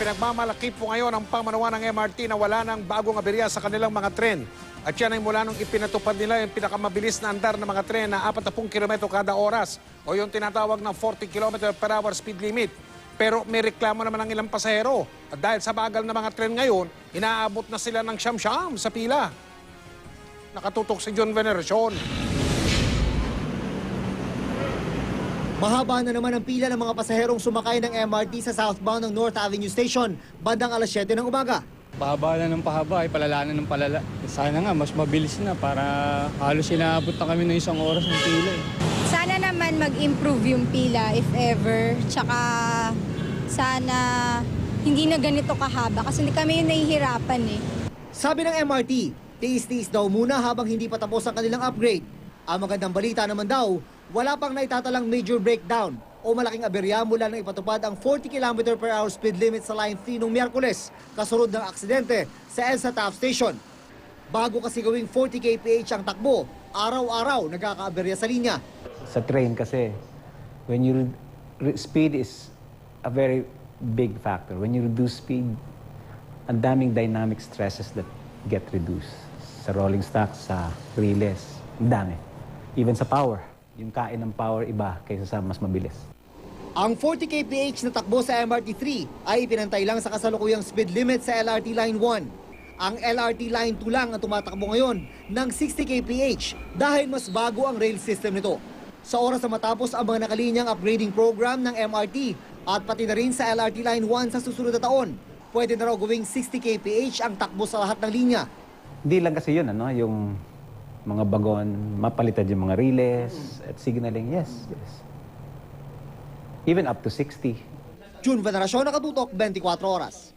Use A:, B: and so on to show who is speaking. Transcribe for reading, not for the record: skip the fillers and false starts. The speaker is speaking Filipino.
A: Pinagmamalaki po ngayon ang pamanuan ng MRT na wala ng bagong aberya sa kanilang mga tren. At yan ay mula nung ipinatupad nila yung pinakamabilis na andar ng mga tren na 40 km kada oras o yung tinatawag na 40 km per hour speed limit. Pero may reklamo naman ng ilang pasahero. At dahil sa bagal na mga tren ngayon, inaabot na sila ng siyam-siyam sa pila. Nakatutok si John Veneracion.
B: Mahaba na naman ang pila ng mga pasaherong sumakay ng MRT sa southbound ng North Avenue Station bandang alas 7 ng umaga.
C: Pahaba na ng pahaba, ay palala na ng palala. Sana nga, mas mabilis na para halos inaabot na kami ng 1 oras ng pila.
D: Sana naman mag-improve yung pila if ever. Tsaka sana hindi na ganito kahaba kasi hindi kami yung nahihirapan eh.
B: Sabi ng MRT, tiis-tiis daw muna habang hindi pa tapos ang kanilang upgrade. Ang magandang balita naman daw, wala pang naitatalang major breakdown o malaking aberya mula nang ipatupad ang 40 km per hour speed limit sa Line 3 noong Miyerkules, kasunod ng aksidente sa EDSA Taft Station. Bago kasi gawing 40 kph ang takbo, araw-araw nagkakaaberya sa linya.
E: Sa train kasi, when you speed is a very big factor. When you reduce speed, ang daming dynamic stresses that get reduced. Sa rolling stock, sa relays, ang dami. Even sa power. Yung kain ng power iba kaysa sa mas mabilis.
B: Ang 40 kph na takbo sa MRT 3 ay ipinantay lang sa kasalukuyang speed limit sa LRT Line 1. Ang LRT Line 2 lang ang tumatakbo ngayon ng 60 kph dahil mas bago ang rail system nito. Sa oras na matapos ang mga nakalinyang upgrading program ng MRT at pati na rin sa LRT Line 1 sa susunod na taon, pwede na raw gawing 60 kph ang takbo sa lahat ng linya.
E: Hindi lang kasi yun, yung mga bagon, mapalitan yung mga relays at signaling, yes. Even up to 60.
B: June Veneracion, Nakatutok, 24 Oras.